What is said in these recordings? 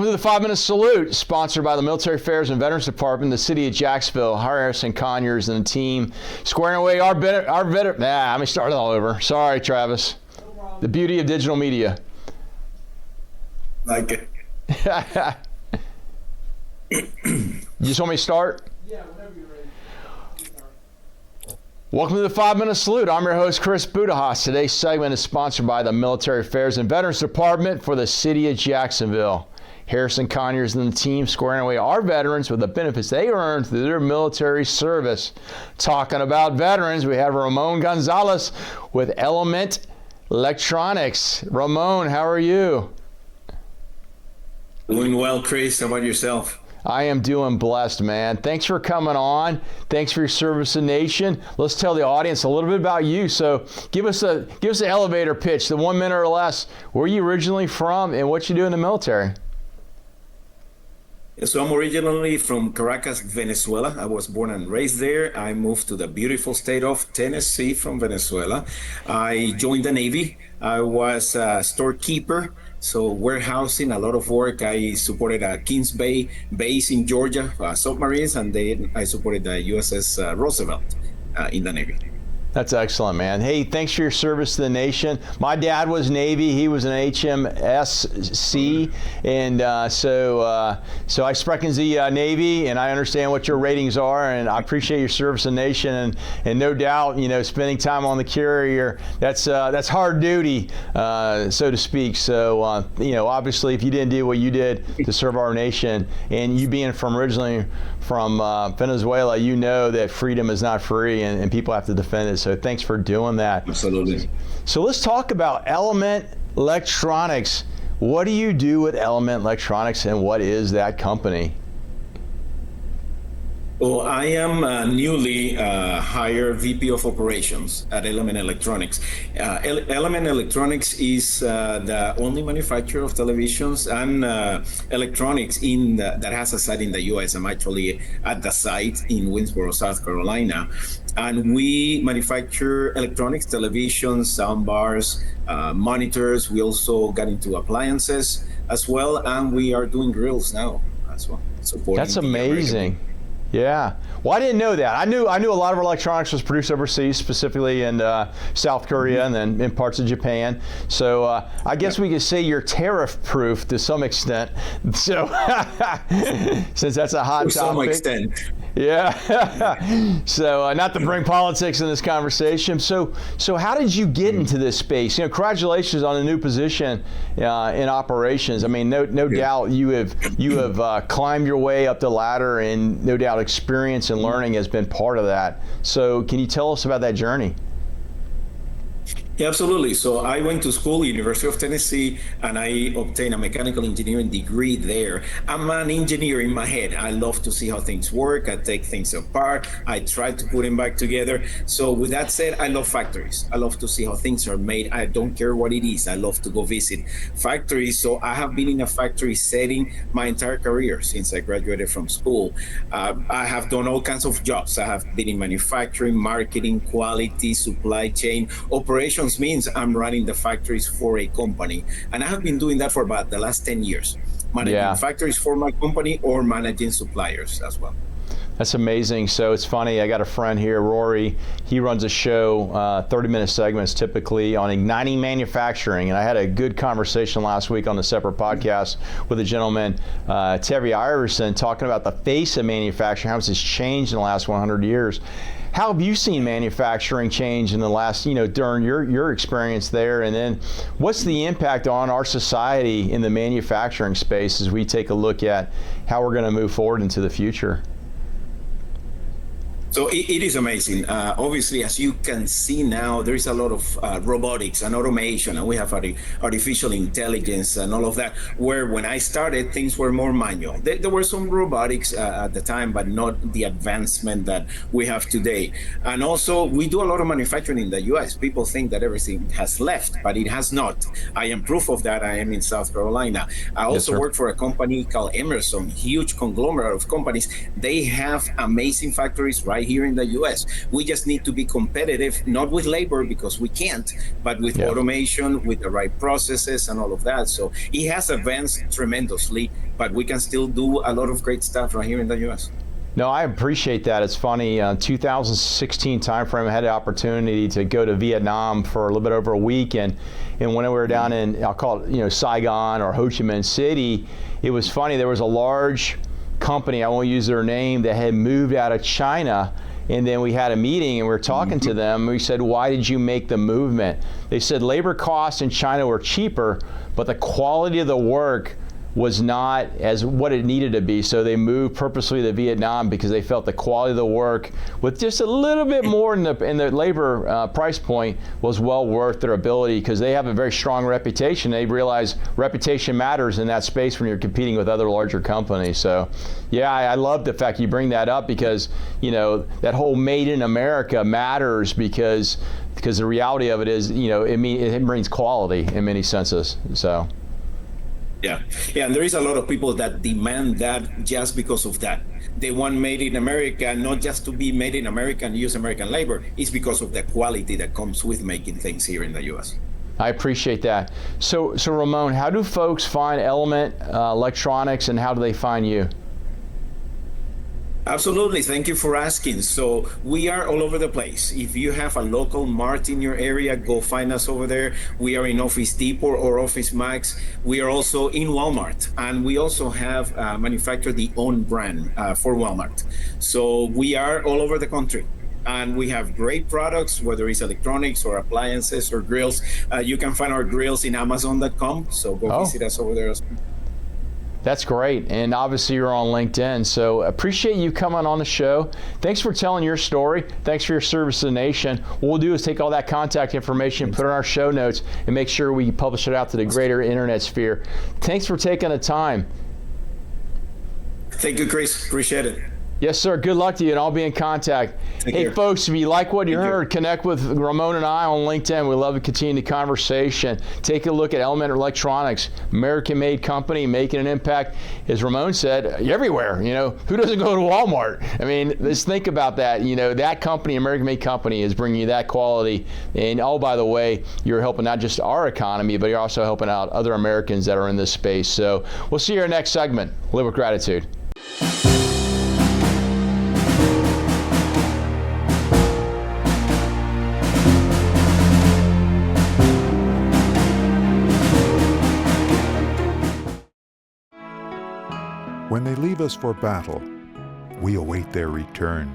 Welcome to the 5-Minute Salute, sponsored by the Military Affairs and Veterans Department, the city of Jacksonville. Harrison Conyers and the team squaring away our veteran. Let me start it all over. Sorry, Travis. No, the beauty of digital media. Like it. You just want me to start? Yeah, whenever you're ready. Welcome to the 5-Minute Salute. I'm your host, Chris Budihas. Today's segment is sponsored by the Military Affairs and Veterans Department for the city of Jacksonville. Harrison Conyers and the team squaring away our veterans with the benefits they earned through their military service. Talking about veterans, we have Ramon Gonzalez with Element Electronics. Ramon, how are you? Doing well, Chris. How about yourself? I am doing blessed, man. Thanks for coming on. Thanks for your service to the nation. Let's tell the audience a little bit about you. So give us an elevator pitch, the 1 minute or less. Where are you originally from and what you do in the military? So I'm originally from Caracas, Venezuela. I was born and raised there. I moved to the beautiful state of Tennessee from Venezuela. I joined the Navy. I was a storekeeper, so warehousing, a lot of work. I supported a Kings Bay base in Georgia, submarines, and then I supported the USS Roosevelt in the Navy. That's excellent, man. Hey, thanks for your service to the nation. My dad was Navy. He was an HMSC, and so I sprechen Sie Navy, and I understand what your ratings are, and I appreciate your service to the nation, and no doubt, spending time on the carrier, that's hard duty, so to speak. So, obviously, if you didn't do what you did to serve our nation, and you being originally from Venezuela, you know that freedom is not free, and people have to defend it. So thanks for doing that. Absolutely. So let's talk about Element Electronics. What do you do with Element Electronics, and what is that company? Well, I am a newly hired VP of Operations at Element Electronics. Element Electronics is the only manufacturer of televisions and electronics that has a site in the U.S. I'm actually at the site in Winsboro, South Carolina. And we manufacture electronics, televisions, sound bars, monitors. We also got into appliances as well, and we are doing grills now as well. That's amazing. Yeah. Well, I didn't know that. I knew a lot of electronics was produced overseas, specifically in South Korea and then in parts of Japan. So I guess we could say you're tariff-proof to some extent. So since that's a hot topic. To some extent. Yeah. So not to bring politics in this conversation. So how did you get into this space? Congratulations on a new position in operations. I mean, no doubt you have climbed your way up the ladder, and no doubt experience and learning has been part of that. So can you tell us about that journey? Yeah, absolutely. So I went to school, University of Tennessee, and I obtained a mechanical engineering degree there. I'm an engineer in my head. I love to see how things work. I take things apart. I try to put them back together. So with that said, I love factories. I love to see how things are made. I don't care what it is. I love to go visit factories. So I have been in a factory setting my entire career since I graduated from school. I have done all kinds of jobs. I have been in manufacturing, marketing, quality, supply chain, operations. Means I'm running the factories for a company, and I have been doing that for about the last 10 years, managing factories for my company or managing suppliers as well. That's amazing. So it's funny, I got a friend here, Rory. He runs a show, 30-minute segments typically, on igniting manufacturing. And I had a good conversation last week on a separate podcast with a gentleman, Terry Iverson, talking about the face of manufacturing, how it's changed in the last 100 years. How have you seen manufacturing change in the last, during your experience there? And then what's the impact on our society in the manufacturing space as we take a look at how we're going to move forward into the future? So it is amazing. Obviously, as you can see now, there is a lot of robotics and automation, and we have artificial intelligence and all of that, where when I started, things were more manual. There were some robotics at the time, but not the advancement that we have today. And also, we do a lot of manufacturing in the US. People think that everything has left, but it has not. I am proof of that. I am in South Carolina. I also work for a company called Emerson, huge conglomerate of companies. They have amazing factories right here in the US. We just need to be competitive, not with labor because we can't, but with automation, with the right processes and all of that. So it has advanced tremendously but we can still do a lot of great stuff right here in the U.S. No, I appreciate that. It's funny, 2016 timeframe, I had the opportunity to go to Vietnam for a little bit over a week, and when we were down in, I'll call it, Saigon or Ho Chi Minh City, it was funny, there was a large company, I won't use their name, that had moved out of China, and then we had a meeting and we were talking to them. We said, why did you make the movement? They said labor costs in China were cheaper, but the quality of the work was not as what it needed to be. So they moved purposely to Vietnam because they felt the quality of the work with just a little bit more in the labor price point was well worth their ability, because they have a very strong reputation. They realize reputation matters in that space when you're competing with other larger companies. So yeah, I love the fact you bring that up, because that whole made in America matters, because the reality of it is, it brings quality in many senses. So. Yeah, and there is a lot of people that demand that just because of that. They want made in America, not just to be made in America and use American labor. It's because of the quality that comes with making things here in the U.S. I appreciate that. So Ramon, how do folks find Element Electronics, and how do they find you? Absolutely. Thank you for asking. So we are all over the place. If you have a local mart in your area, go find us over there. We are in Office Depot or Office Max. We are also in Walmart, and we also have manufactured the own brand for Walmart. So we are all over the country. And we have great products, whether it's electronics or appliances or grills. You can find our grills in Amazon.com. So go visit us over there as well. That's great. And obviously you're on LinkedIn. So appreciate you coming on the show. Thanks for telling your story. Thanks for your service to the nation. What we'll do is take all that contact information, put it in our show notes, and make sure we publish it out to the greater internet sphere. Thanks for taking the time. Thank you, Chris. Appreciate it. Yes, sir. Good luck to you, and I'll be in contact. Hey, folks, if you like what you heard, connect with Ramon and I on LinkedIn. We love to continue the conversation. Take a look at Element Electronics, American-made company, making an impact. As Ramon said, everywhere. Who doesn't go to Walmart? I mean, let's think about that. That company, American-made company, is bringing you that quality. And oh, by the way, you're helping not just our economy, but you're also helping out other Americans that are in this space. So we'll see you in our next segment. Live with gratitude. When they leave us for battle, we await their return.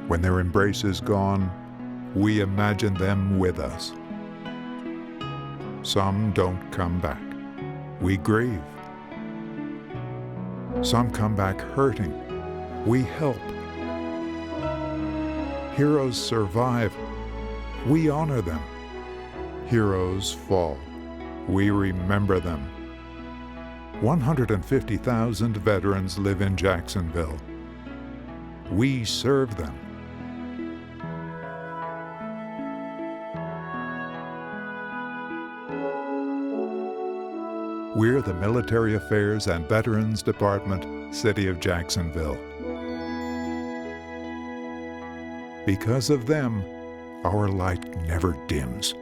When their embrace is gone, we imagine them with us. Some don't come back. We grieve. Some come back hurting. We help. Heroes survive. We honor them. Heroes fall. We remember them. 150,000 veterans live in Jacksonville. We serve them. We're the Military Affairs and Veterans Department, City of Jacksonville. Because of them, our light never dims.